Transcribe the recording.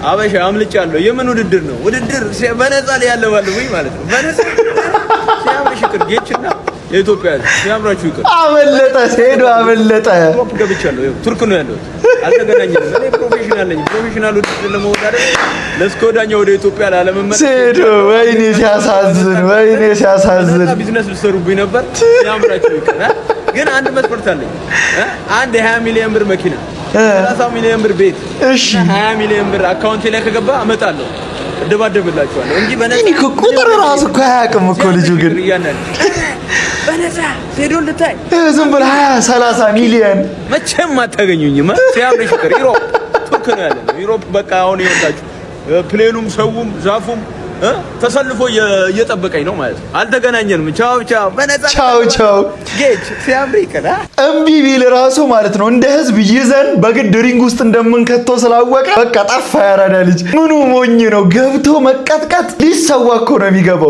አበሻ አምልጫለሁ። የምን ውድድር ነው? ውድድር በነፃ ላይ ያለው ወይ ማለት ነው። በነፃ ሲያምርሽ ይቅር ጌችና የኢትዮጵያ ሲያምራችሁ ይቅር። አመለጠ ሄዶ አመለጠ። ቶፕ ገብቻለሁ። ቱርክ ነው ያለሁት። አልተገናኘንም። እኔ ፕሮፌሽናል ነኝ። ፕሮፌሽናል ውድድር ለመወዳደር ለስኮዳኛ ወደ ኢትዮጵያ ላለመመለስ ሄዶ ወይኔ ሲያሳዝን፣ ወይኔ ሲያሳዝን። ቢዝነስ ልትሰሩብኝ ነበር። ሲያምራችሁ ይቅር። ግን አንድ መስፈርት አለኝ። አንድ 20 ሚሊዮን ብር መኪና 30 ሚሊዮን ብር ቤት እሺ 20 ሚሊዮን ብር አካውንቴ ላይ ከገባ አመጣለሁ። እደባደብላችኋለሁ እንጂ በነፃ እኮ ቁጥር ራሱ እኮ አያውቅም እኮ ልጁ። ግን በነፃ ሄዶ ልታይ ዝም ብለህ 20 30 ሚሊዮን መቼም አታገኙኝም። ሲያምርሽ ይቅር። ዩሮፕ ቱርክ ነው ያለው። ዩሮፕ በቃ አሁን ይወጣችሁ ፕሌኑም ሰውም ዛፉም ተሰልፎ እየጠበቀኝ ነው ማለት ነው። አልተገናኘንም። ቻው ቻው፣ በነፃ ቻው ቻው። ጌች ሲያምር ይቀራ እምቢ ቢል ራሱ ማለት ነው እንደ ህዝብ ይዘን በግድ ሪንግ ውስጥ እንደምንከተው ስላወቀ በቃ ጠፋ። ያራዳ ልጅ ምኑ ሞኝ ነው ገብቶ መቀጥቀጥ። ሊሰዋ እኮ ነው የሚገባው።